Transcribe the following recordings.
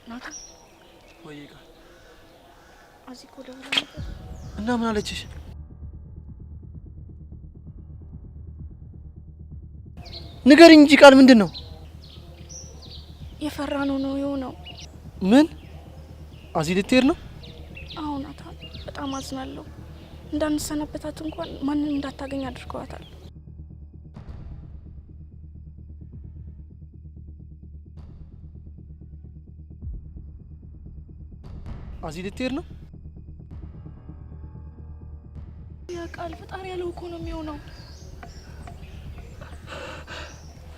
ናታ ወይጋ አዚኮ ደውላ ነበር እና ምን አለችሽ? ንገሪኝ እንጂ ቃል ምንድነው? የፈራነው ነው የሆነው። ምን አዚ ልትሄድ ነው? አዎ ናታ በጣም አዝናለሁ። እንዳንሰናበታት እንኳን ማንንም እንዳታገኝ አድርገዋታል። አዚ ልትሄድ ነው? ያ ቃል ፈጣሪ ያለው እኮ ነው የሚሆነው።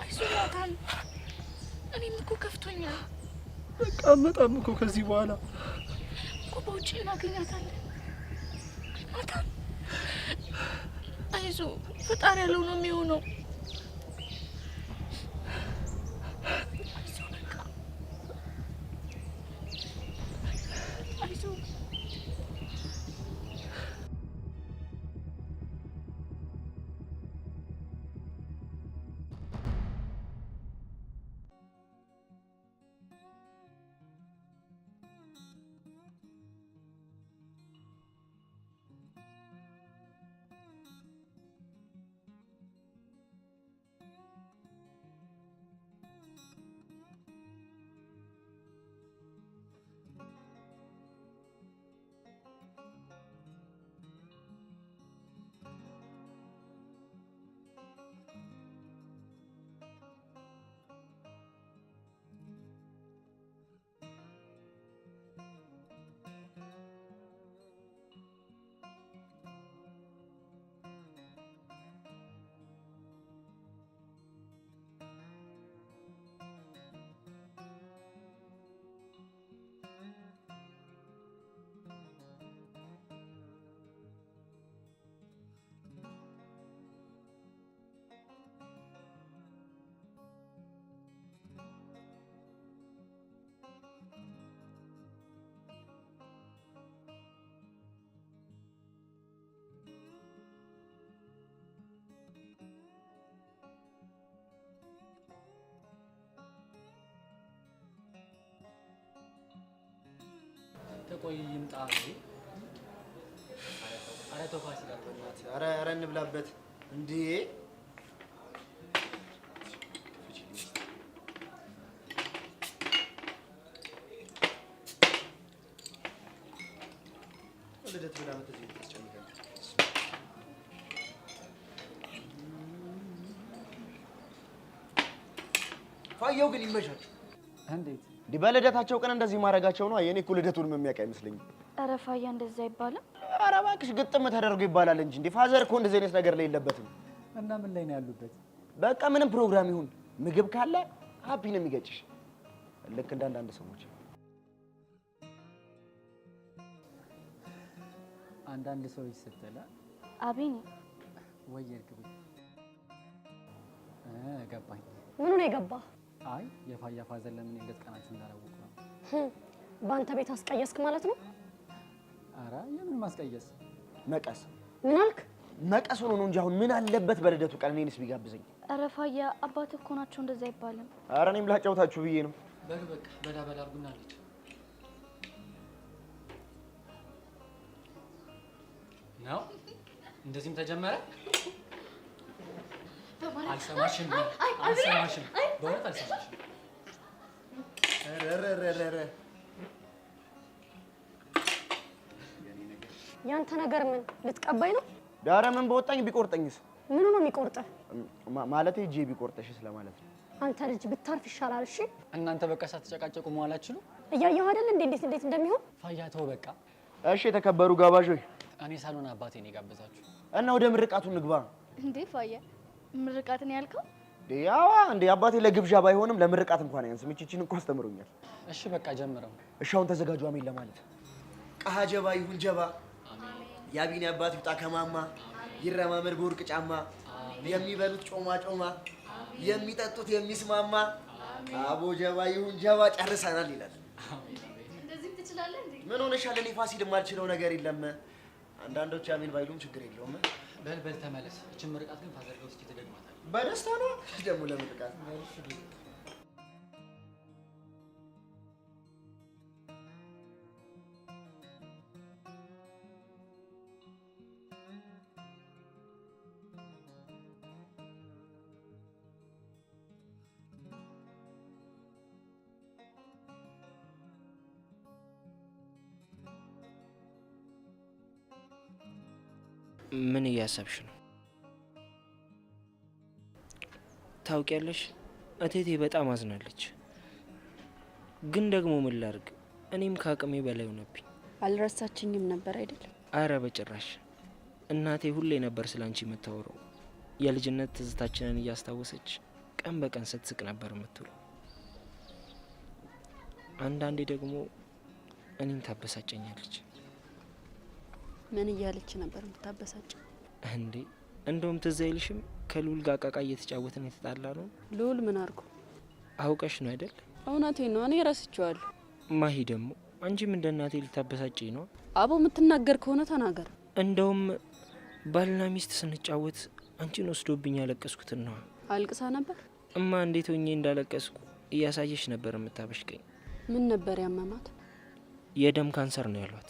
አይዞህ ናታን፣ እኔም እኮ ከፍቶኛል። በቃ መጣም እኮ ከዚህ በኋላ እኮ በውጪ እናገኛታለን። ናታን አይዞህ፣ ፈጣሪ ያለው ነው የሚሆነው። ተቆይ ይምጣ እንዴ? አረ ተፋሲ ጋርበናት። አረ እንብላበት እንዴ? ወለደት ብላ መተዚህ ተጨምቀን ፋየው ግን ይመሻችሁ። እንዴት በልደታቸው ቀን እንደዚህ ማድረጋቸው ነው። የኔ እኮ ልደቱንም የሚያውቅ አይመስለኝም። ኧረ ፋያ እንደዛ አይባልም። ኧረ እባክሽ ግጥም ተደርጎ ይባላል እንጂ እንዴ ፋዘር እኮ እንደዚህ አይነት ነገር ላይ የለበትም። እና ምን ላይ ነው ያሉበት? በቃ ምንም ፕሮግራም ይሁን ምግብ ካለ ሀፒ ነው የሚገጭሽ። ልክ እንደ አንዳንድ ሰዎች አንዳንድ ሰዎች ስትላ አቤኔ ወይ እርግብ ገባኝ። ምኑ ነው የገባ? አይ የፋያ ፋዘር ለምን ልደት ቀናችን እንዳላወቁ ነው። በአንተ ቤት አስቀየስክ ማለት ነው? አረ የምን ማስቀየስ? መቀስ ምን አልክ? መቀስ ሆኖ ነው እንጂ አሁን ምን አለበት በልደቱ ቀን እኔንስ ቢጋብዘኝ። ኧረ ፋያ አባት እኮ ናቸው፣ እንደዛ አይባልም። ኧረ እኔም ላጫውታችሁ ብዬ ነው። በቃ በዳበላ አርጉና አለች። ነው እንደዚህም ተጀመረ። አልሰማሽም በእውነት አልሰማሽም። ረረረረ ያንተ ነገር ምን ልትቀባይ ነው? ዳረ ምን በወጣኝ ቢቆርጠኝስ? ምኑ ነው የሚቆርጥህ? ማለቴ እጄ ቢቆርጠሽስ ለማለት ነው። አንተ ልጅ ብታርፍ ይሻላል። እሺ እናንተ በቃ ሳትጨቃጨቁ መዋላችሁ ነው። እያየሁ አይደል እንዴት እንደሚሆን። ፋያ ተው በቃ። እሺ የተከበሩ ጋባዦች፣ እኔ ሳልሆን አባቴ ነው የጋበዛችሁ እና ወደ ምርቃቱ ንግባ። እንዴ ፋያ ምርቃትን ያልከው? ያዋ እንዴ አባቴ ለግብዣ ባይሆንም ለምርቃት እንኳን አያንስም። እቺን እንኳን አስተምሮኛል። እሺ በቃ ጀምረው። እሺ አሁን ተዘጋጁ። አሜን ለማለት ቀሃ ጀባ ይሁን ጀባ። ያቢኔ አባት ይውጣ ከማማ። ይረማመድ በወርቅ ጫማ። የሚበሉት ጮማ ጮማ፣ የሚጠጡት የሚስማማ። አቦ ጀባ ይሁን ጀባ። ጨርሰናል ይላል። እንደዚህ ትችላለህ እንዴ? ምን ሆነሻል? እኔ ፋሲል የማልችለው ነገር የለም። አንዳንዶች አሜን ባይሉም ችግር የለውም። በል ተመለስ። እቺን ምርቃት ግን ፋዘር ጋር እስኪ ትደግማታለህ። በደስታ ነው ደግሞ ለምርቃት ምን እያሰብሽ ነው? ታውቂያለሽ እቴቴ በጣም አዝናለች። ግን ደግሞ ምን ላርግ? እኔም ከአቅሜ በላይ ሆነብኝ። አልረሳችኝም ነበር አይደል? አረ በጭራሽ። እናቴ ሁሌ ነበር ስላንቺ የምታወራው። የልጅነት ትዝታችንን እያስታወሰች ቀን በቀን ስትስቅ ነበር የምትውለው። አንዳንዴ ደግሞ እኔን ታበሳጨኛለች። ምን እያለች ነበር የምታበሳጭ? እንዴ እንደውም ትዝ አይልሽም? ከልዑል ጋር ቃቃ እየተጫወትን የተጣላ ነው። ልዑል ምን አርጎ? አውቀሽ ነው አይደል? እውነቴን ነው፣ እኔ ረስቼዋለሁ። ማሂ ደግሞ አንቺም እንደ እናቴ ልታበሳጭኝ ነው? አቦ የምትናገር ከሆነ ተናገር። እንደውም ባልና ሚስት ስንጫወት አንቺን ወስዶብኝ ያለቀስኩትን ነው። አልቅሳ ነበር? እማ እንዴት ሆኜ እንዳለቀስኩ እያሳየሽ ነበር የምታበሽቀኝ። ምን ነበር ያመማት? የደም ካንሰር ነው ያሏት።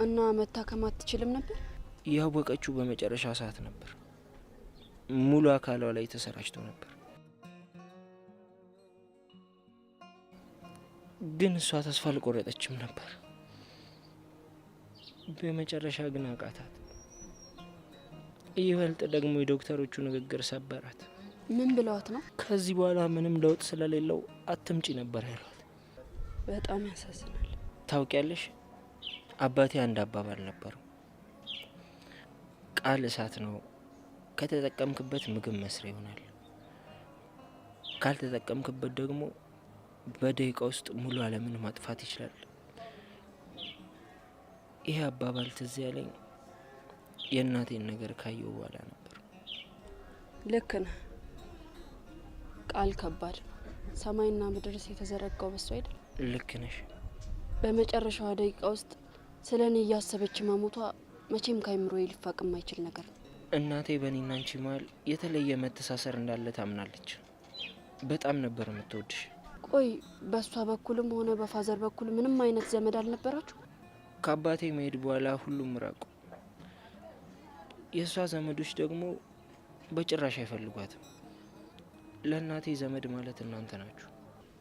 እና መታከም አትችልም ነበር? ያወቀችው በመጨረሻ ሰዓት ነበር። ሙሉ አካሏ ላይ ተሰራጭቶ ነበር። ግን እሷ ተስፋ አልቆረጠችም ነበር። በመጨረሻ ግን አቃታት። ይበልጥ ደግሞ የዶክተሮቹ ንግግር ሰበራት። ምን ብለዋት ነው? ከዚህ በኋላ ምንም ለውጥ ስለሌለው አትምጪ ነበር ያሏት። በጣም ያሳዝናል። ታውቂያለሽ አባቴ አንድ አባባል ነበረው። ቃል እሳት ነው፣ ከተጠቀምክበት ምግብ መስሪያ ይሆናል፣ ካልተጠቀምክበት ደግሞ በደቂቃ ውስጥ ሙሉ ዓለምን ማጥፋት ይችላል። ይሄ አባባል ትዝ ያለኝ የእናቴን ነገር ካየው በኋላ ነበር። ልክ ነህ። ቃል ከባድ ነው። ሰማይና ምድርስ የተዘረጋው በሱ አይደል? ልክ ነሽ። በመጨረሻዋ ደቂቃ ውስጥ ስለ እኔ እያሰበች መሞቷ መቼም ካይምሮዬ ሊፋቅ የማይችል ነገር ነው። እናቴ በእኔና አንቺ መሀል የተለየ መተሳሰር እንዳለ ታምናለች። በጣም ነበር የምትወድሽ። ቆይ በእሷ በኩልም ሆነ በፋዘር በኩል ምንም አይነት ዘመድ አልነበራችሁ? ከአባቴ መሄድ በኋላ ሁሉም ራቁ። የእሷ ዘመዶች ደግሞ በጭራሽ አይፈልጓትም። ለእናቴ ዘመድ ማለት እናንተ ናችሁ።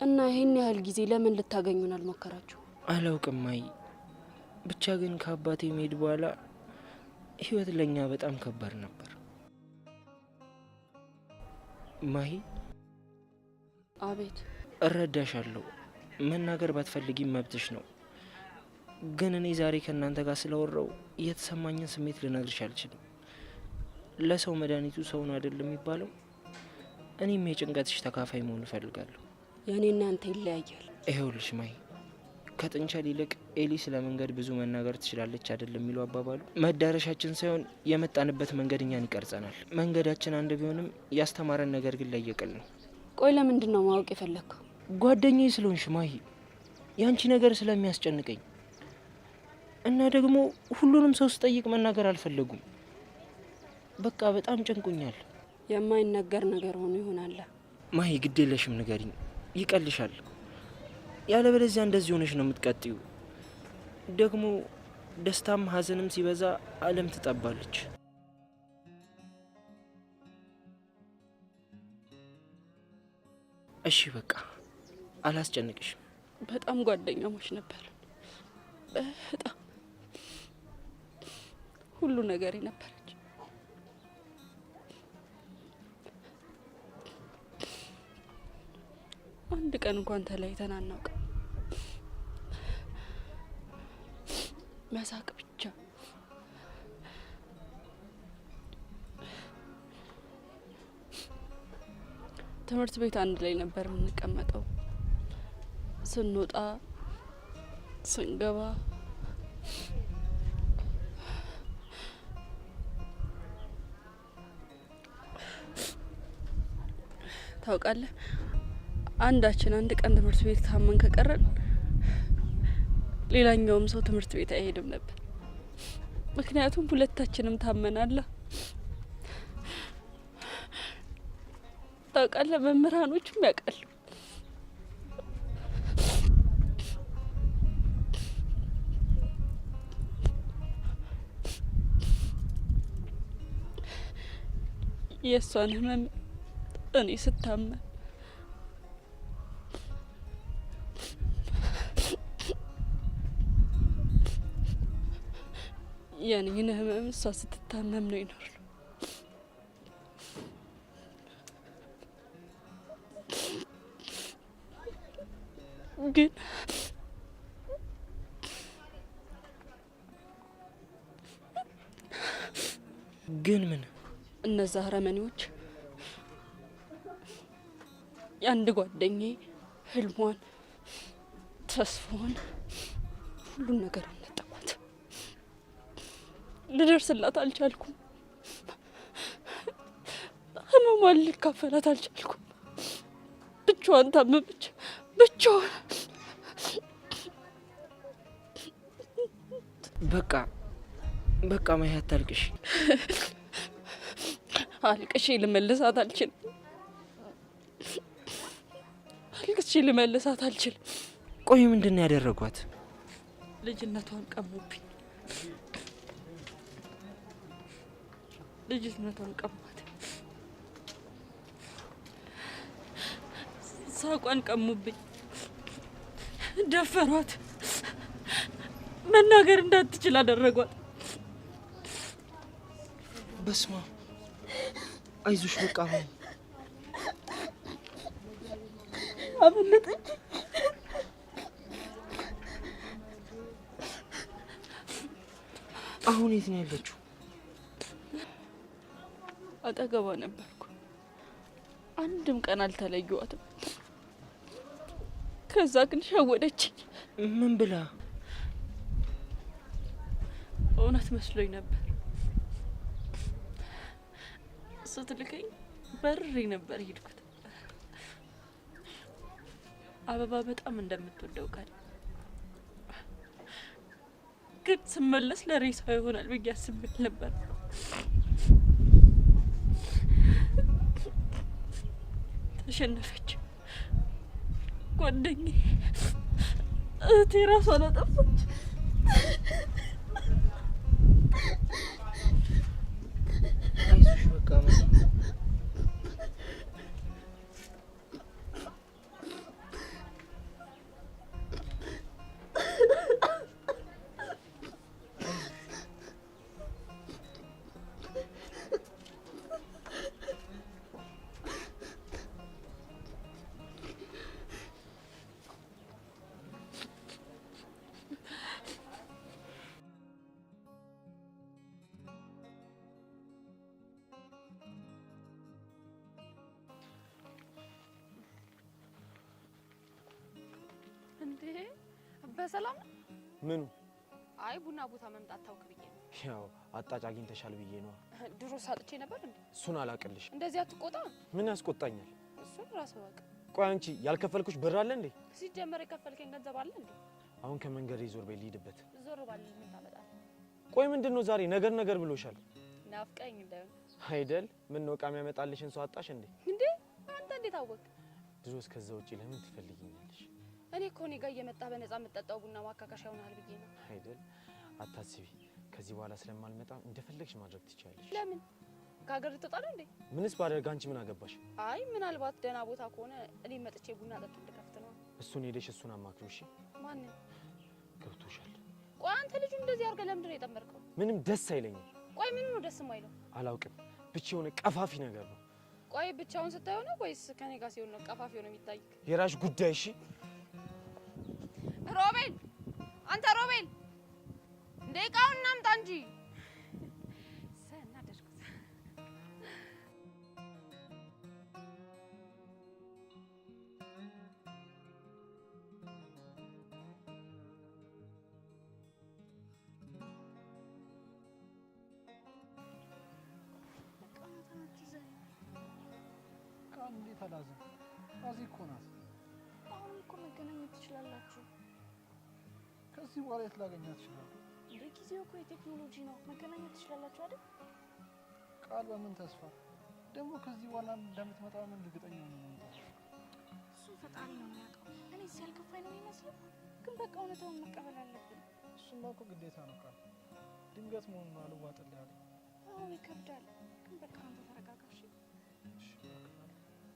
እና ይህን ያህል ጊዜ ለምን ልታገኙን አልሞከራችሁ? አላውቅም ማይ፣ ብቻ ግን ከአባቴ መሄድ በኋላ ህይወት ለኛ በጣም ከባድ ነበር። ማሂ። አቤት። እረዳሻለሁ። መናገር ባትፈልጊም መብትሽ ነው። ግን እኔ ዛሬ ከእናንተ ጋር ስለወራው የተሰማኝን ስሜት ልነግርሽ አልችልም። ለሰው መድኃኒቱ ሰው ነው አይደል የሚባለው? እኔም የጭንቀትሽ ተካፋይ መሆን እፈልጋለሁ። የእኔና አንተ ይለያያል። ይኸውልሽ ማሂ፣ ከጥንቸል ይልቅ ኤሊ ስለ መንገድ ብዙ መናገር ትችላለች አይደል የሚለው አባባሉ። መዳረሻችን ሳይሆን የመጣንበት መንገድ እኛን ይቀርጸናል። መንገዳችን አንድ ቢሆንም ያስተማረን ነገር ግን ለየቅል ነው። ቆይ ለምንድን ነው ማወቅ የፈለግከው? ጓደኛዬ ስለሆንሽ ማሂ፣ ያንቺ ነገር ስለሚያስጨንቀኝ እና ደግሞ ሁሉንም ሰው ስጠይቅ መናገር አልፈለጉም። በቃ በጣም ጨንቁኛል። የማይነገር ነገር ሆኖ ይሆናል። ማሂ ግድ የለሽም ንገሪኝ፣ ይቀልሻል። ያለበለዚያ እንደዚህ ሆነሽ ነው የምትቀጥዩ። ደግሞ ደስታም ሀዘንም ሲበዛ ዓለም ትጠባለች። እሺ በቃ አላስጨንቅሽም። በጣም ጓደኛሞች ነበር። በጣም ሁሉ ነገር ነበረች። አንድ ቀን እንኳን ተለያይተን አናውቅም። መሳቅ ብቻ። ትምህርት ቤት አንድ ላይ ነበር የምንቀመጠው። ስንወጣ ስንገባ ታውቃለህ፣ አንዳችን አንድ ቀን ትምህርት ቤት ታመን ከቀረን ሌላኛውም ሰው ትምህርት ቤት አይሄድም ነበር። ምክንያቱም ሁለታችንም ታመናላ። ታውቃለህ፣ መምህራኖቹም ያውቃሉ። የእሷን ህመም እኔ ስታመን የኔን ህመም እሷ ስትታመም ነው ይኖር ግን ምን እነዛ አረመኔዎች የአንድ ጓደኛዬ ህልሟን ተስፋዋን ሁሉን ነገር አነጠቋት። ልደርስላት አልቻልኩም። ህመሟን ልካፈላት አልቻልኩም። ብቻዋን ታመመች። ብቻዋን በቃ ማይ አታልቅሽ። አልቅሼ ልመልሳት አልችልም። አልቅሼ ልመልሳት አልችልም። ቆይ ምንድን ነው ያደረጓት? ልጅነቷን ቀሙብኝ። ልጅነቷን ቀሟት። ሳቋን ቀሙብኝ። ደፈሯት። መናገር እንዳትችል አደረጓት። በስማ አይዞሽ በቃ ነው። አመለጠች። አሁን የት ነው ያለችው? አጠገቧ ነበርኩ። አንድም ቀን አልተለየዋትም። ከዛ ግን ሸወደችኝ። ምን ብላ? እውነት መስሎኝ ነበር። ስትልከኝ በርሬ ነበር ሄድኩት። አበባ በጣም እንደምትወደው ቃል ግን ስመለስ ለሬሳ ይሆናል ብዬ አስቤ ነበር። ተሸነፈች። ጓደኛዬ እህቴ ራሷን አጠፋች። አይዞሽ በቃ ነው። በሰላም ምኑ? አይ ቡና ቦታ መምጣት ታውክ ብዬ ነው። ያው አጣጭ አግኝተሻል ብዬ ነው። ድሮ ሳጥቼ ነበር እንዴ? እሱን አላቅልሽ። እንደዚህ አትቆጣ። ምን ያስቆጣኛል? እሱን ራስ ወቅ። ቆይ አንቺ ያልከፈልኩሽ ብር አለ እንዴ? ሲጀመር የከፈልከኝ ገንዘብ አለ እንዴ? አሁን ከመንገድ ዞር በይ ልሂድበት። ዞር ባል ምን ታመጣለህ? ቆይ ምንድነው ዛሬ ነገር ብሎሻል? ናፍቀኝ እንዳይሆን አይደል? ምን ነው ቃም ያመጣልሽን ሰው አጣሽ እንዴ? እንዴ አንተ እንዴት አወቅ? ድሮስ ከዛ ውጪ ለምን ትፈልጊኛለሽ? እኔ እኮ እኔ ጋር እየመጣ በነፃ የምትጠጣው ቡና ማካካሻ ይሆናል ብዬ ነው። አይደል? አታስቢ። ከዚህ በኋላ ስለማልመጣ እንደፈለግሽ ማድረግ ትችያለሽ። ለምን? ከሀገር ልትወጣ እንዴ? ምንስ ባደርግ አንቺ ምን አገባሽ? አይ ምናልባት ደህና ቦታ ከሆነ እኔ መጥቼ ቡና ጠጡ ልከፍት ነው። እሱን ሄደሽ እሱን አማክሪው። እሺ? ማን? ገብቶሻል? ቆይ አንተ ልጁ እንደዚህ አድርገህ ለምንድን ነው የጠመርከው? ምንም ደስ አይለኝም። ቆይ ምን ነው ደስ የማይለው? አላውቅም። ብቻ የሆነ ቀፋፊ ነገር ነው። ቆይ ብቻውን ስታየው ነው ወይስ ከኔ ጋር ሲሆን ነው ቀፋፊ ነው የሚታይክ? የራሽ ጉዳይ። እሺ? ሮቤል፣ አንተ ሮቤል፣ ደቂቃውን እናምጣ እንጂ ሰናደርኩት። እንዴት አላዘን? እዚህ እኮ ናት። አሁን እኮ መገናኘት ትችላላችሁ። ከዚህ በኋላ የት ላገኛት እችላለሁ? በጊዜው እኮ የቴክኖሎጂ ነው። መገናኘት ትችላላችሁ አይደል? ቃል በምን ተስፋ ደግሞ ከዚህ በኋላ እንደምትመጣ ምን እርግጠኛ ነኝ? እሱ ፈጣሪ ነው የሚያውቀው። እኔ እዚህ ያልከፋኝ ነው የሚመስለው፣ ግን በቃ እውነታውን መቀበል አለብን። እሱማ እኮ ግዴታ ነው። ቃል ድንገት መሆኑን አልዋጥልህ ያለ። አዎ ይከብዳል፣ ግን በቃ አንተ ተረጋጋ።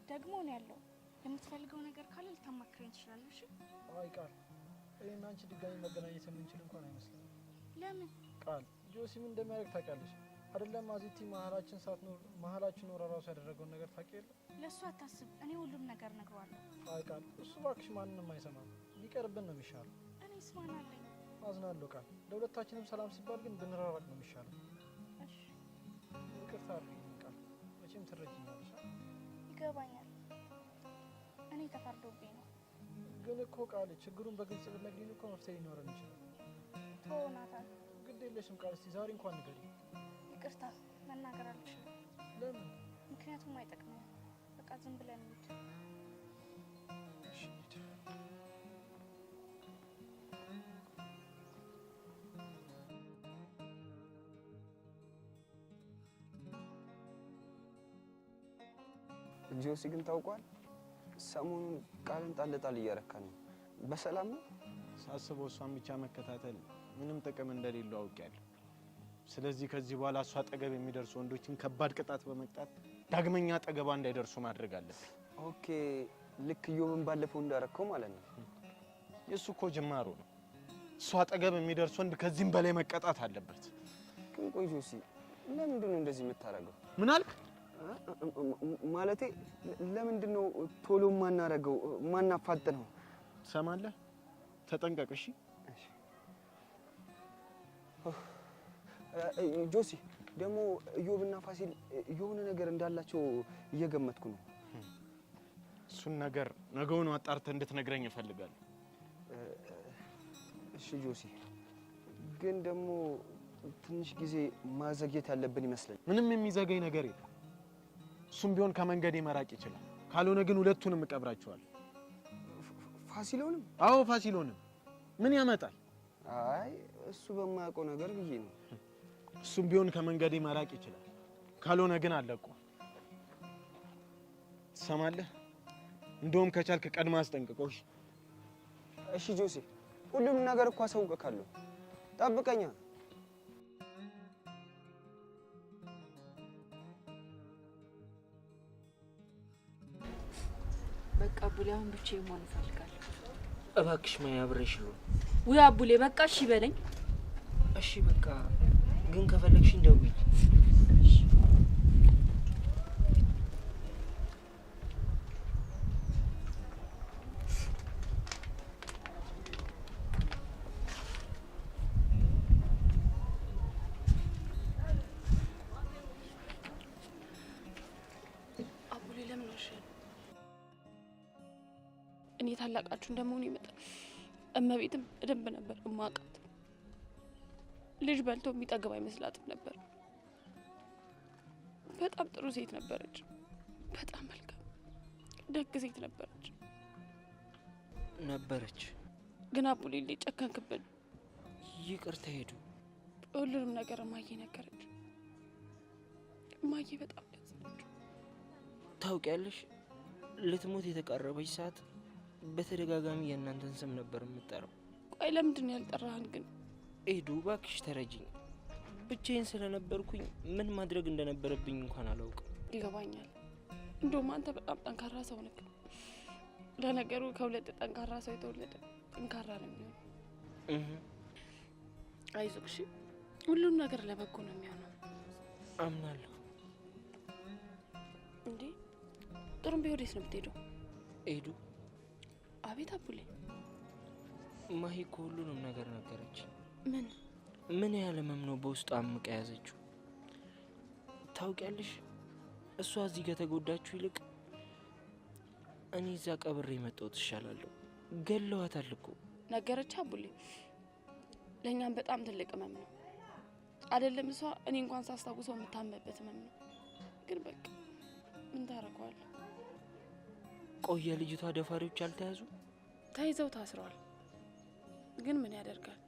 ደግሞ ነው ያለው። የምትፈልገው ነገር ካለ ልታማክረኝ ትችላለሽ። አይ ቃል፣ እኔና አንቺ ድጋሚ መገናኘት የምንችል እንኳን አይመስለኝም። ለምን? ቃል ጆሲ ምን እንደሚያደርግ ታውቂያለሽ አይደለም? አዚቲ መሀላችን ሳትኖር መሀላችን ኖር ራሱ ያደረገውን ነገር ታውቂ የለ? ለሱ አታስብ፣ እኔ ሁሉም ነገር ነግረዋለሁ። ቃል እሱ እባክሽ ማንንም አይሰማም። ቢቀርብን ነው የሚሻለው። እኔስ ማን አለኝ? አዝናለሁ ቃል። ለሁለታችንም ሰላም ሲባል ግን ብንራራቅ ነው የሚሻለው። እሺ ይቅርታ አድርጊልኝ ቃል። መቼም ትረጂኛለሽ። ይገባኛል። እኔ ተፈርዶብኝ ነው። ግን እኮ ቃል ችግሩን በግልጽ ብትነግሪኝ እኮ መፍትሄ ሊኖረን ይችላል። ተወው ናታን። ግድ የለሽም ቃል። እስቲ ዛሬ እንኳን ንገሪኝ። ይቅርታ መናገር አልችልም። ለምን? ምክንያቱም አይጠቅምም። በቃ ዝም ብለን እንሂድ። እሺ እንሂድ። ጆሲ ግን ታውቋል፣ ሰሞኑን ቃልን ጣል እያረካ ነው። በሰላም ነው? ሳስበው እሷን ብቻ መከታተል ምንም ጥቅም እንደሌለው አውቄያለሁ። ስለዚህ ከዚህ በኋላ እሷ አጠገብ የሚደርሱ ወንዶችን ከባድ ቅጣት በመቅጣት ዳግመኛ አጠገቧ እንዳይደርሱ ማድረግ አለብን። ኦኬ፣ ልክ ዮብን ባለፈው እንዳረከው ማለት ነው። የሱ እኮ ጅማሩ ነው። እሷ አጠገብ የሚደርስ ወንድ ከዚህም በላይ መቀጣት አለበት። ግን ቆይ ጆሲ፣ ለምንድን ነው እንደዚህ የምታረገው? ምን አልክ? ማለቴ ለምንድን ነው ቶሎ ማናረገው ማናፋጥነው? ትሰማለህ? ተጠንቀቅ እሺ? ጆሲ ደግሞ ዮብና ፋሲል የሆነ ነገር እንዳላቸው እየገመትኩ ነው። እሱን ነገር ነገውን አጣርተህ እንድትነግረኝ እፈልጋለሁ። እሺ ጆሲ፣ ግን ደግሞ ትንሽ ጊዜ ማዘግየት ያለብን ይመስለኛል። ምንም የሚዘገኝ ነገር የለም። እሱም ቢሆን ከመንገዴ መራቅ ይችላል። ካልሆነ ግን ሁለቱንም እቀብራቸዋለሁ። ፋሲሎንም? አዎ ፋሲሎንም። ምን ያመጣል? አይ እሱ በማያውቀው ነገር ብዬ ነው። እሱም ቢሆን ከመንገዴ መራቅ ይችላል። ካልሆነ ግን አለቁ። ትሰማለህ? እንደውም ከቻልክ ቀድማ አስጠንቅቆሽ። እሺ ጆሲ፣ ሁሉም ነገር እኮ አሳውቅካለሁ። ጠብቀኛ። በቃ አቡሌ፣ አሁን ብቻዬን መሆን እፈልጋለሁ። እባክሽ ማያ አብረሽ ነው። ውይ አቡሌ፣ በቃ እሺ በለኝ። እሺ በቃ ግን ከፈለግሽ እንደውይ። አቡሌ ለምን ወሸ? እኔ ታላቃችሁ እንደመሆኑ ይመጣል እመቤትም በደንብ ነበር እማውቃት። ልጅ በልቶ የሚጠግብ አይመስላትም ነበር። በጣም ጥሩ ሴት ነበረች። በጣም መልካም ደግ ሴት ነበረች። ግን አቡሌ ጨከንክብን። ይቅርታ ሄዱ። ሁሉንም ነገር እማዬ ነገረች። እማዬ በጣም ያዘነች። ታውቂያለሽ፣ ልትሞት የተቃረበች ሰዓት በተደጋጋሚ የእናንተን ስም ነበር የምጠራው። ቆይ ለምንድን ነው ያልጠራህን ግን? ኤዱ እባክሽ ተረጂኝ። ብቻዬን ስለነበርኩኝ ምን ማድረግ እንደነበረብኝ እንኳን አላውቅም። ይገባኛል። እንደውም አንተ በጣም ጠንካራ ሰው ነህ። ለነገሩ ከሁለት ጠንካራ ሰው የተወለደ ጠንካራ ነው የሚሆነው። አይዞህ እሺ፣ ሁሉም ነገር ለበጎ ነው የሚሆነው። አምናለሁ። እንዴ ጥሩምቤ ወዴት ነው የምትሄደው? ኤዱ። አቤት አቡሌ። ማሂ እኮ ሁሉንም ነገር ነገረች። ምን ያህል ህመም ነው በውስጡ አምቃ ያዘችው? ታውቂያለሽ፣ እሷ እዚህ ከተጎዳችሁ ይልቅ እኔ እዛ ቀብሬ መጣሁት እሻላለሁ። ገለዋታል እኮ። ነገረች አቡሌ። ለእኛም በጣም ትልቅ ህመም ነው አይደለም? እሷ እኔ እንኳን ሳስታውሰው የምታመበት ህመም ነው። ግን በቃ ምን ታረገዋለህ? ቆየ ልጅቷ ደፋሪዎች አልተያዙ? ተይዘው ታስረዋል። ግን ምን ያደርጋል?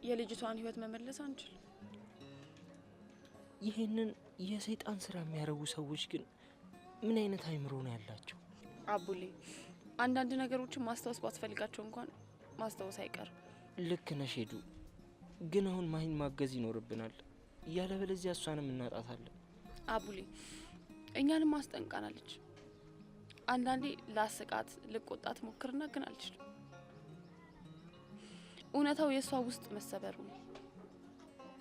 የልጅቷን ህይወት መመለስ አንችልም። ይህንን የሰይጣን ስራ የሚያረጉ ሰዎች ግን ምን አይነት አይምሮ ነው ያላቸው? አቡሌ፣ አንዳንድ ነገሮችን ማስታወስ ባስፈልጋቸው እንኳን ማስታወስ አይቀርም። ልክ ነሽ ሄዱ። ግን አሁን ማሂን ማገዝ ይኖርብናል። ያለበለዚያ እሷንም እናጣታለን። አቡሌ፣ እኛንም አስጠንቃናለች። አንዳንዴ ላስቃት ልቆጣት ሞክርና ግን አልችልም። እውነታው የእሷ ውስጥ መሰበሩ ነው።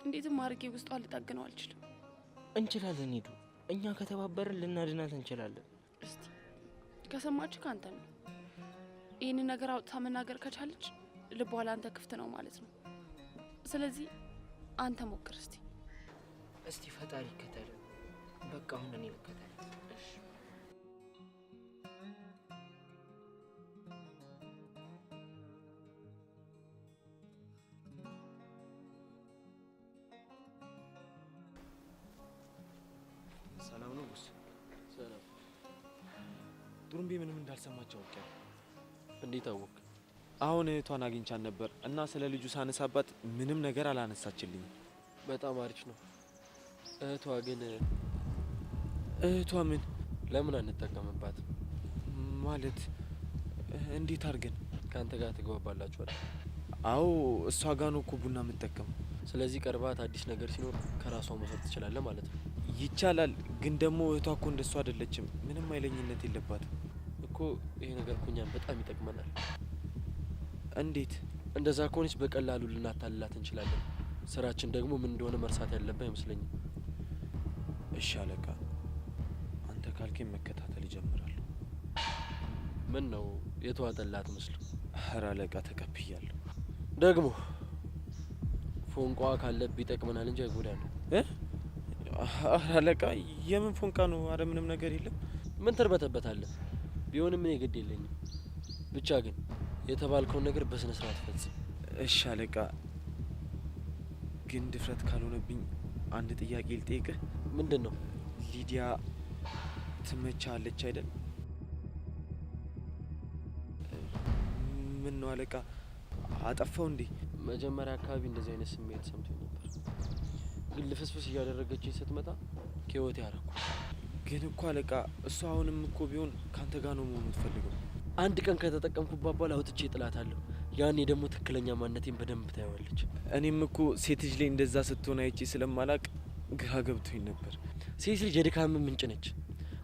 እንዴትም አድርጌ ውስጧ ልጠግነው አልችልም። እንችላለን ሄዱ። እኛ ከተባበርን ልናድናት እንችላለን። እስቲ ከሰማች ካንተ ነው። ይህንን ነገር አውጥታ መናገር ከቻለች ልቧ ለአንተ ክፍት ነው ማለት ነው። ስለዚህ አንተ ሞክር እስቲ። እስቲ ፈጣሪ ይከተል። በቃ አሁን እኔ ልከተል። እሺ ሰላም ነው ቦስ? ሰላም። ዱርምቤ ምንም እንዳልሰማች አውቄያለሁ። እንዴት አወቅ? አሁን እህቷን አግኝቻን ነበር እና ስለ ልጁ ሳነሳባት ምንም ነገር አላነሳችልኝም። በጣም አሪፍ ነው። እህቷ ግን እህቷ ምን? ለምን አንጠቀምባት? ማለት እንዴት አድርገን? ከአንተ ጋር ትግባባላችኋል? አዎ እሷ ጋር ነው እኮ ቡና የምጠቀም። ስለዚህ ቀርባት አዲስ ነገር ሲኖር ከራሷ መውሰድ ትችላለህ ማለት ነው። ይቻላል፣ ግን ደግሞ እህቷ እኮ እንደሷ አይደለችም። ምንም አይለኝነት የለባትም እኮ። ይሄ ነገር እኮ እኛን በጣም ይጠቅመናል። እንዴት? እንደዛ ከሆነች በቀላሉ ልናታልላት እንችላለን። ስራችን ደግሞ ምን እንደሆነ መርሳት ያለብህ አይመስለኝም። እሺ አለቃ፣ አንተ ካልከኝ መከታተል ይጀምራሉ። ምን ነው የተዋጠላት መስሎ? ኧረ አለቃ ተቀብያለሁ። ደግሞ ፎንቋ ካለብህ ይጠቅመናል እንጂ አይጎዳንም። አለቃ የምን ፎንቃ ነው? አረ ምንም ነገር የለም። ምን ትርበተበታለህ? ቢሆንም እኔ ግድ የለኝም። ብቻ ግን የተባልከውን ነገር በስነ ስርዓት ፈጽም። እሺ አለቃ፣ ግን ድፍረት ካልሆነብኝ አንድ ጥያቄ ልጠይቅህ። ምንድን ነው? ሊዲያ ትመቻለች አይደል? ምን ነው አለቃ፣ አጠፋው እንዴ? መጀመሪያ አካባቢ እንደዚህ አይነት ስሜት ሰምቶኝ ነበር፣ ግን ልፍስፍስ እያደረገችኝ ስትመጣ ከህይወቴ ያረኩ። ግን እኮ አለቃ፣ እሷ አሁንም እኮ ቢሆን ካንተ ጋር ነው መሆን የምትፈልገው። አንድ ቀን ከተጠቀምኩባት በኋላ አውጥቼ እጥላታለሁ። ያኔ ደግሞ ትክክለኛ ማንነቴን በደንብ ታየዋለች። እኔም እኮ ሴት ልጅ ላይ እንደዛ ስትሆን አይቼ ስለማላቅ ግራ ገብቶኝ ነበር። ሴት ልጅ የድካም ምንጭ ነች።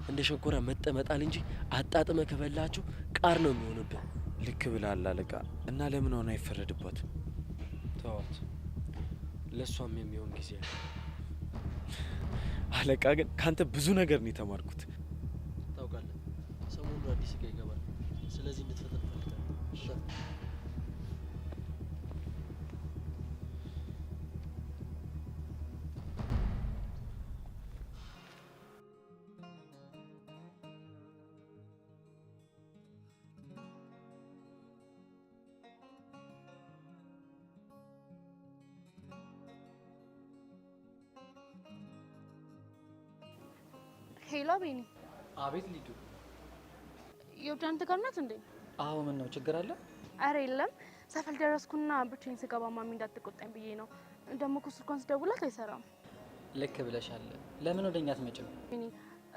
እንደ ሸንኮራ መጠመጣል እንጂ አጣጥመ ከበላችሁ ቃር ነው የሚሆንብህ። ልክ ብለሃል አለቃ። እና ለምን አሁን አይፈረድባትም? ተዋት፣ ለእሷም የሚሆን ጊዜ አለ። አለቃ ግን ካንተ ብዙ ነገር ነው የተማርኩት። ታውቃለህ፣ ሰሞኑን አዲስ እቃ ይገባል። ስለዚህ እንድትፈጠን እፈልጋለሁ። ሄሎ ቤኒ። አቤት ሊዱ። የወዳንተ ጋር ናት እንዴ? አዎ። ምን ነው ችግር አለ? አረ የለም፣ ሰፈር ደረስኩና ብቻዬን ስገባ ማሚ እንዳትቆጣኝ ብዬ ነው። ደግሞ እኮ ስልኳን ስደውላት አይሰራም። ልክ ብለሻል። ለምን ወደኛ አትመጭም? ቤኒ፣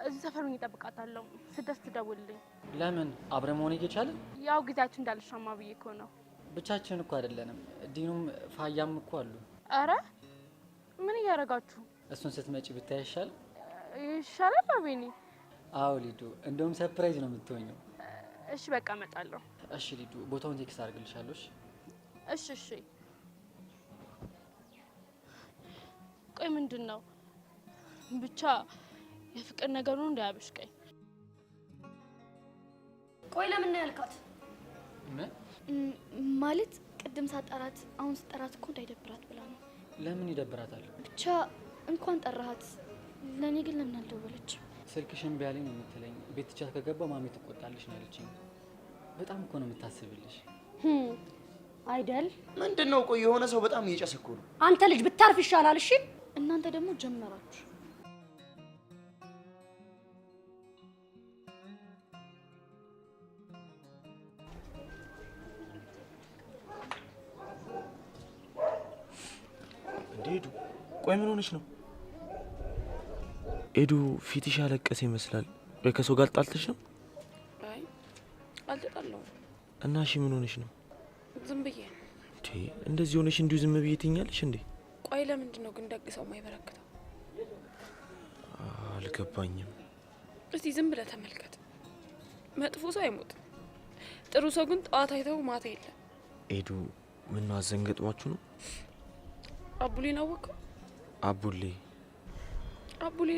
እዚህ ሰፈር ሆኜ እጠብቃታለሁ። ስደርስ ትደውልልኝ። ለምን አብረን መሆን እየቻለን? ያው ጊዜያችን እንዳልሻማ ብዬ እኮ ነው። ብቻችን እኮ አይደለንም፣ ዲኑም ፋያም እኮ አሉ። አረ ምን እያደረጋችሁ? እሱን ስትመጪ ብታይ ይሻል ይሻላል ቤኒ። አዎ ሊዱ፣ እንደውም ሰርፕራይዝ ነው የምትሆኘው። እሺ በቃ እመጣለሁ። እሺ ሊዱ፣ ቦታውን ቴክስት አድርግልሻለሁ። እሺ እሺ። ቆይ ምንድን ነው ብቻ የፍቅር ነገሩ እንዳያበሽቀኝ። ቆይ ለምን ነው ያልካት? ምን ማለት ቅድም ሳጠራት አሁን ስጠራት እኮ እንዳይደብራት ብላ ነው። ለምን ይደብራታል? ብቻ እንኳን ጠራሃት። ለእኔ ግን ለምን አልደወለች? ስልክሽን ቢያለኝ ነው የምትለኝ። ቤት ትቻት ከገባ ማሚ ትቆጣለች ነው ያለችኝ። በጣም እኮ ነው የምታስብልሽ አይደል? ምንድን ነው? ቆይ የሆነ ሰው በጣም እየጨሰ እኮ ነው። አንተ ልጅ ብታርፍ ይሻላል። እሺ እናንተ ደግሞ ጀመራችሁ። እንዴ ሄዱ፣ ቆይ ምን ሆነሽ ነው? ኤዱ ፊትሽ ያለቀሰ ይመስላል። ወይ ከሰው ጋር ጣልተሽ ነው? አይ አልተጣላሁም። እና እሺ ምን ሆነሽ ነው? ዝም ብዬ። እንዴ እንደዚህ ሆነሽ እንዲሁ ዝም ብዬ ትኛለሽ እንዴ? ቆይ ለምንድን ነው ግን ደግ ሰው የማይበረክተው? አልገባኝም። እስቲ ዝም ብለህ ተመልከት። መጥፎ ሰው አይሞትም፣ ጥሩ ሰው ግን ጠዋት አይተው ማታ የለም። ኤዱ ምን አዘንገጥሟችሁ ነው? አቡሊን አወቀው? አቡሌ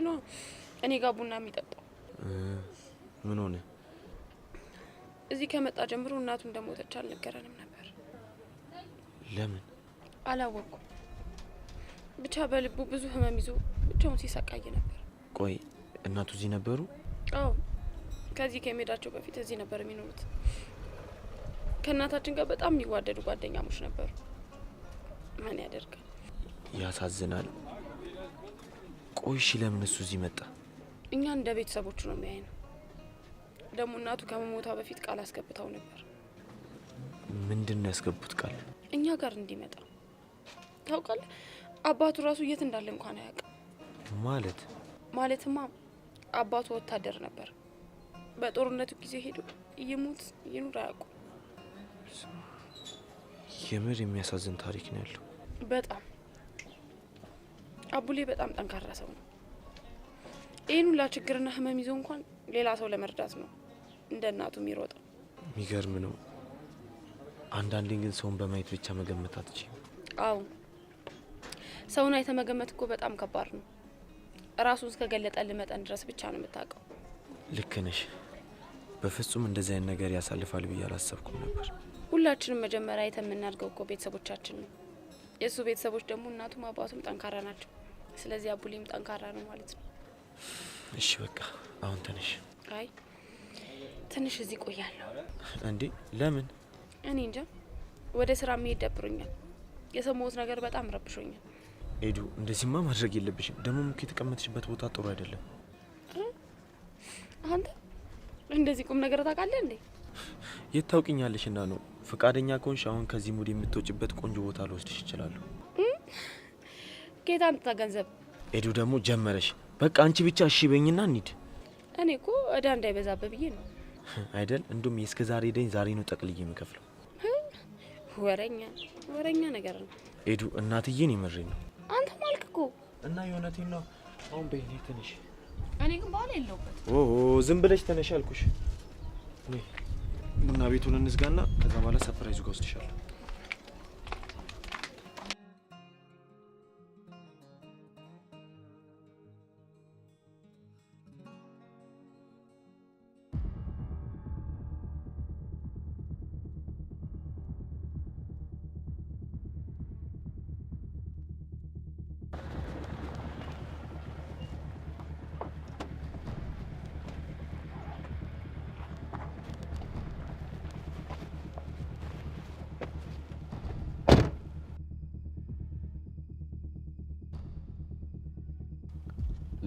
ነው እኔ ጋር ቡና የሚጠጣው። ምን ሆነ? እዚህ ከመጣ ጀምሮ እናቱ እንደሞተች አልነገረንም ነበር። ለምን? አላወቅኩም። ብቻ በልቡ ብዙ ህመም ይዞ ብቻውን ሲሰቃይ ነበር። ቆይ እናቱ እዚህ ነበሩ? አዎ፣ ከዚህ ከመሄዳቸው በፊት እዚህ ነበር የሚኖሩት። ከእናታችን ጋር በጣም የሚዋደዱ ጓደኛሞች ነበሩ። ምን ያደርጋል። ያሳዝናል። ቆይ እሺ ለምን እሱ እዚህ መጣ? እኛ እንደ ቤተሰቦቹ ነው የሚያየን። ደግሞ እናቱ ከመሞቷ በፊት ቃል አስገብተው ነበር። ምንድነው ያስገቡት ቃል? እኛ ጋር እንዲመጣ። ታውቃለህ፣ አባቱ ራሱ የት እንዳለ እንኳን አያውቅም። ማለትማ አባቱ ወታደር ነበር። በጦርነቱ ጊዜ ሄዶ ይሙት ይኑር አያውቁም። የምር የሚያሳዝን ታሪክ ነው ያለው። በጣም አቡሌ በጣም ጠንካራ ሰው ነው። ይህን ሁላ ችግርና ህመም ይዞ እንኳን ሌላ ሰው ለመርዳት ነው እንደ እናቱ የሚሮጠው። የሚገርም ነው። አንዳንዴ ግን ሰውን በማየት ብቻ መገመት አትችይም። አዎ፣ ሰውን አይተ መገመት እኮ በጣም ከባድ ነው። ራሱን እስከገለጠልህ መጠን ድረስ ብቻ ነው የምታውቀው። ልክ ነሽ። በፍጹም እንደዚህ አይነት ነገር ያሳልፋል ብዬ አላሰብኩም ነበር። ሁላችንም መጀመሪያ አይተ የምናድገው እኮ ቤተሰቦቻችን ነው። የእሱ ቤተሰቦች ደግሞ እናቱም አባቱም ጠንካራ ናቸው። ስለዚህ አቡሌም ጠንካራ ነው ማለት ነው። እሺ በቃ አሁን ተነሽ። አይ ትንሽ እዚህ ቆያለሁ። እንዴ ለምን? እኔ እንጃ፣ ወደ ስራ መሄድ ደብሮኛል። የሰማሁት ነገር በጣም ረብሾኛል። ኤዱ እንደዚህማ ማድረግ የለብሽም። ደግሞ ሙክ የተቀመጥሽበት ቦታ ጥሩ አይደለም። አንተ እንደዚህ ቁም ነገር ታውቃለህ እንዴ? የት ታውቂኛለሽ? እና ነው ፈቃደኛ ከሆንሽ አሁን ከዚህ ሙድ የምትወጪበት ቆንጆ ቦታ ልወስድሽ እችላለሁ። ጌታ አንተ ገንዘብ። ኤዱ ደግሞ ጀመረሽ። በቃ አንቺ ብቻ እሺ በይኝና እንሂድ። እኔ እኮ እዳ እንዳይበዛብህ ብዬ ነው አይደል? እንደውም የእስከ ዛሬ ደኝ ዛሬ ነው ጠቅልዬ የምከፍለው። ወረኛ ነገር ነው። ኤዱ እናትዬን ይመረኝ ነው። አንተ ማልክ እኮ እና የእውነቴን ነው። አሁን በይኔ ትንሽ እኔ ግን በኋላ የለውበት። ዝም ብለሽ ተነሽ አልኩሽ። ቡና ቤቱን እንዝጋና ከዛ በኋላ ሰፕራይዙ ጋር ወስድሻለሁ።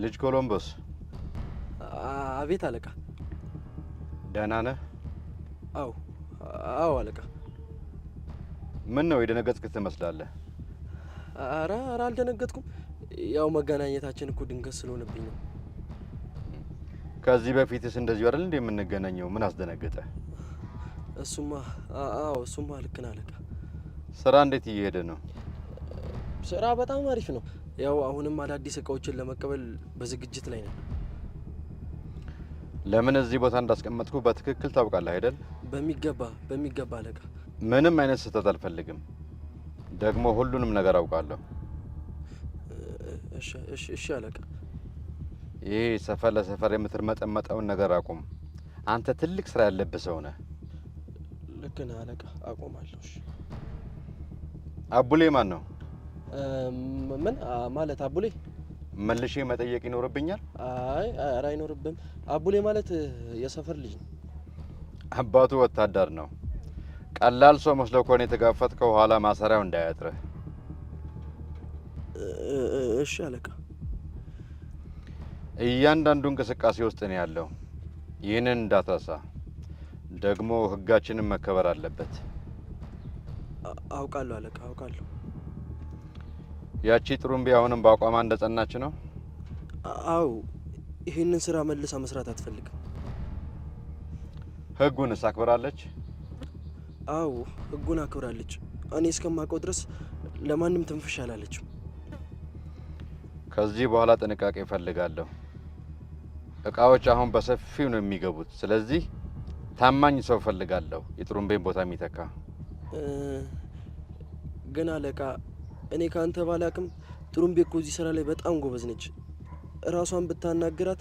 ልጅ ኮሎምቦስ። አቤት አለቃ። ደህና ነህ? አዎ አለቃ። ምን ነው የደነገጥክ ትመስላለህ? ኧረ አልደነገጥኩም። ያው መገናኘታችን እኮ ድንገት ስለሆነብኝ ነው። ከዚህ በፊትስ እንደዚሁ አይደል እንዴ የምንገናኘው? ምን አስደነገጠ? እሱማ ልክ ነህ አለቃ። ስራ እንዴት እየሄደ ነው? ስራ በጣም አሪፍ ነው። ያው አሁንም አዳዲስ እቃዎችን ለመቀበል በዝግጅት ላይ ነን። ለምን እዚህ ቦታ እንዳስቀመጥኩ በትክክል ታውቃለህ አይደል? በሚገባ አለቃ። ምንም አይነት ስህተት አልፈልግም። ደግሞ ሁሉንም ነገር አውቃለሁ። እሺ አለቃ። ይሄ ሰፈር ለሰፈር የምትርመጠመጠውን ነገር አቁም። አንተ ትልቅ ስራ ያለብህ ሰው ነህ። ልክ ነህ አለቃ፣ አቆማለሁ። እሺ። አቡሌ ማን ነው? ምን ማለት አቡሌ? መልሼ መጠየቅ ይኖርብኛል? ኧረ አይኖርብም። አቡሌ ማለት የሰፈር ልጅ ነው። አባቱ ወታደር ነው። ቀላል ሰው መስሎ ከሆነ የተጋፈጥከው ኋላ ማሰሪያው እንዳያጥርህ። እሺ አለቃ። እያንዳንዱ እንቅስቃሴ ውስጥ ነው ያለው። ይህንን እንዳትረሳ። ደግሞ ህጋችንን መከበር አለበት። አውቃለሁ አለቃ፣ አውቃለሁ። ያቺ ጥሩምቢ አሁንም በአቋሟ እንደጸናች ነው? አዎ። ይህንን ስራ መልሳ መስራት አትፈልግም። ህጉንስ አክብራለች? አዎ፣ ህጉን አክብራለች። እኔ እስከማውቀው ድረስ ለማንም ትንፍሽ አላለችም። ከዚህ በኋላ ጥንቃቄ እፈልጋለሁ። እቃዎች አሁን በሰፊው ነው የሚገቡት። ስለዚህ ታማኝ ሰው እፈልጋለሁ፣ የጥሩምቤን ቦታ የሚተካ። ግን አለቃ፣ እኔ ካንተ ባላቅም ጥሩምቤ እኮ እዚህ ስራ ላይ በጣም ጎበዝ ነች። እራሷን ብታናግራት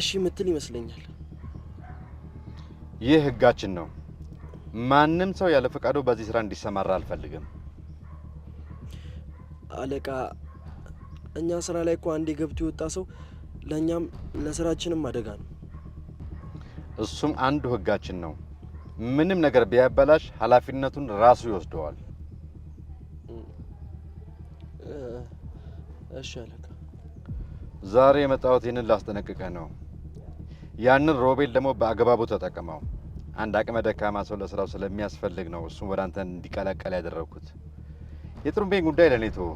እሺ ምትል ይመስለኛል። ይህ ህጋችን ነው። ማንም ሰው ያለ ፈቃዱ በዚህ ስራ እንዲሰማራ አልፈልግም። አለቃ እኛ ስራ ላይ እኮ አንዴ ገብቶ የወጣ ሰው ለእኛም ለስራችንም አደጋ ነው። እሱም አንዱ ህጋችን ነው። ምንም ነገር ቢያበላሽ ኃላፊነቱን ራሱ ይወስደዋል። እሺ አለቃ። ዛሬ የመጣሁት ይህንን ላስጠነቅቅህ ነው። ያንን ሮቤል ደግሞ በአግባቡ ተጠቅመው። አንድ አቅመ ደካማ ሰው ለስራው ስለሚያስፈልግ ነው እሱም ወደ አንተ እንዲቀላቀል ያደረኩት። የጥሩምቤን ጉዳይ ለኔ ተወው።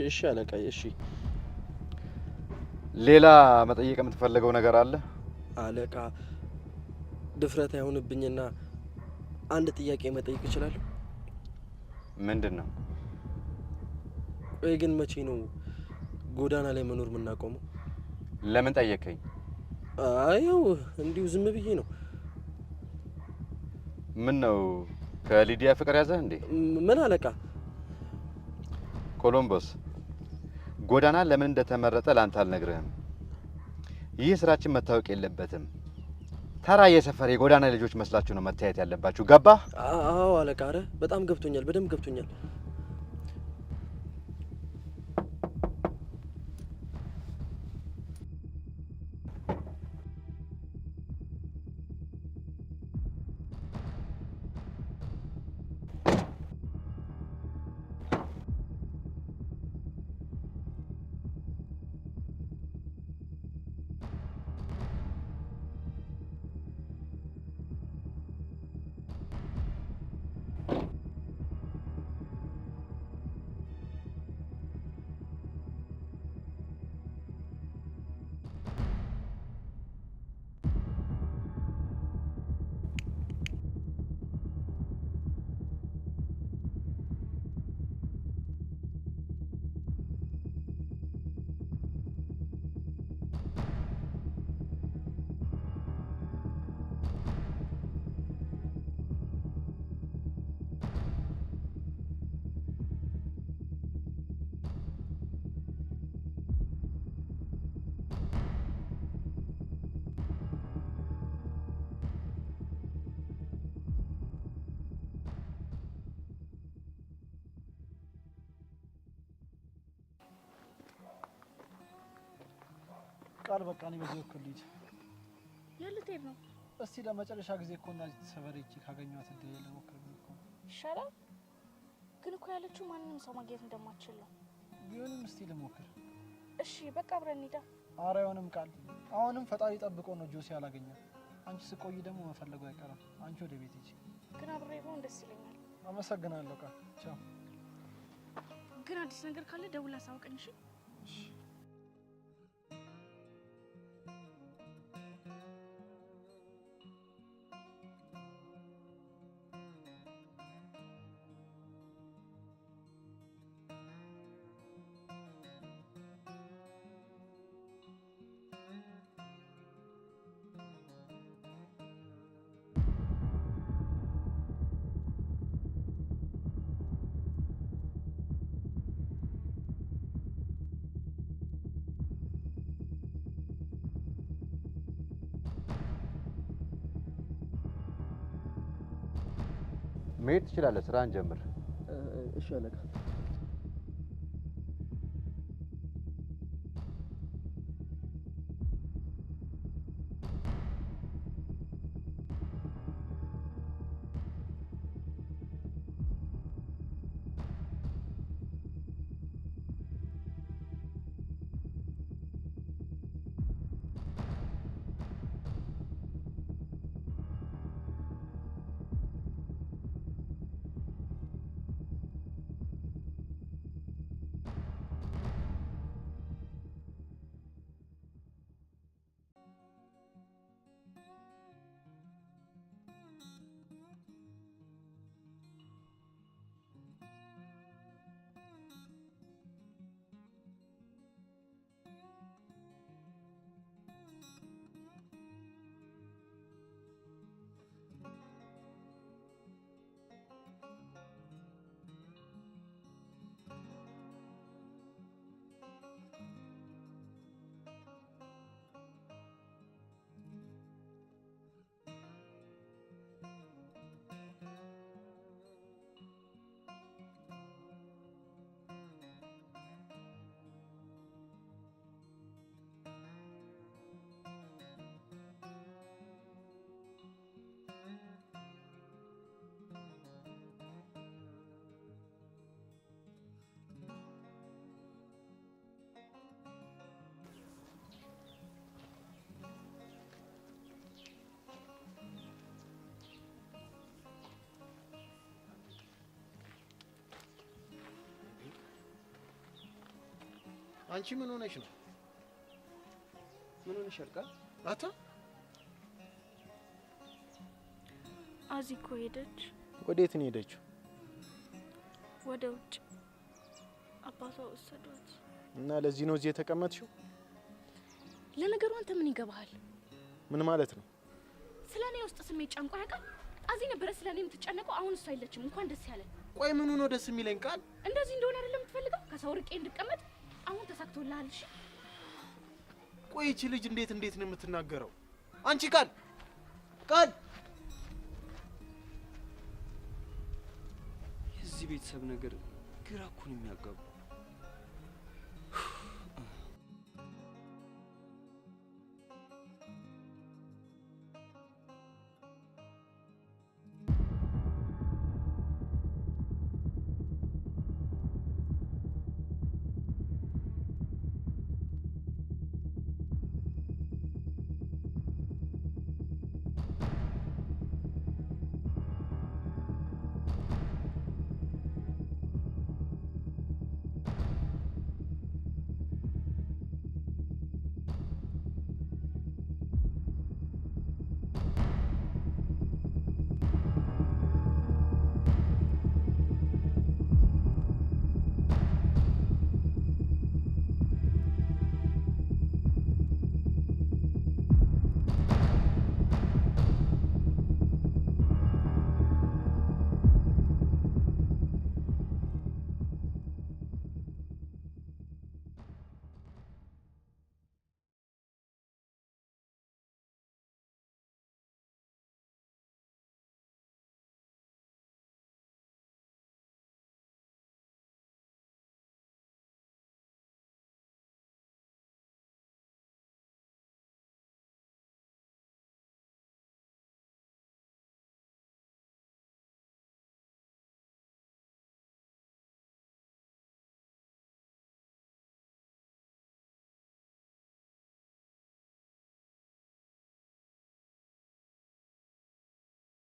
እሺ አለቃ። እሺ ሌላ መጠየቅ የምትፈልገው ነገር አለ? አለቃ ድፍረት አይሆንብኝና አንድ ጥያቄ መጠየቅ እችላለሁ? ምንድን ነው? ወይ ግን መቼ ነው ጎዳና ላይ መኖር የምናቆመው? ለምን ጠየቀኝ? አየው እንዲሁ ዝም ብዬ ነው። ምን ነው ከሊዲያ ፍቅር ያዘህ እንዴ? ምን አለቃ? ኮሎምቦስ ጎዳና ለምን እንደተመረጠ ላንተ አልነግርህም። ይህ ስራችን መታወቅ የለበትም። ተራ የሰፈር የጎዳና ልጆች መስላችሁ ነው መታየት ያለባችሁ። ገባህ? አዎ አለቃ። ኧረ በጣም ገብቶኛል፣ በደንብ ገብቶኛል። ቃል በቃ እኔ በዚህ በኩል ልሂድ። የት ልትሄድ ነው? እስቲ ለመጨረሻ ጊዜ እኮ እና ሰፈሬ ካገኘኋት እድል ልሞክር እኮ ይሻላል። ግን እኮ ያለችው ማንንም ሰው ማግኘት እንደማትችል ነው። ቢሆንም እስቲ ልሞክር። እሺ በቃ አብረን እንሂዳ። ኧረ አይሆንም ቃል። አሁንም ፈጣሪ ጠብቆ ነው ጆሲ ያላገኛት። አንቺ ስቆይ ደግሞ መፈለጉ አይቀርም። አንቺ ወደ ቤት ሂጂ። ግን አብሬ ብሆን ደስ ይለኛል። አመሰግናለሁ ቃል። ቻው። ግን አዲስ ነገር ካለ ደውል አሳውቀኝ። እሺ? መሄድ ትችላለህ። ስራን ጀምር። እሺ አለቃ። አንቺ ምን ሆነሽ ነው? ምን ሆነሽ ቃል? አታ አዚ እኮ ሄደች። ወዴት ነው ሄደችው? ወደ ውጭ አባቷ ወሰዷት። እና ለዚህ ነው እዚህ የተቀመጥሽው? ለነገሩ አንተ ምን ይገባሃል? ምን ማለት ነው? ስለኔ ውስጥ ስሜት ጨንቆ ያውቃል? አዚ ነበረ ስለኔ የምትጨነቀው። አሁን እሷ የለችም። እንኳን ደስ ያለ። ቆይ ምኑ ነው ደስ የሚለኝ ቃል? እንደዚህ እንደሆነ አይደለም የምትፈልገው? ከሰው ርቄ እንድቀመጥ አሁን ተሳክቶልሃል። እሺ ቆይ እቺ ልጅ እንዴት ነው የምትናገረው? አንቺ ቃል የዚህ ቤተሰብ ነገር ግራ እኮ ነው የሚያጋባው።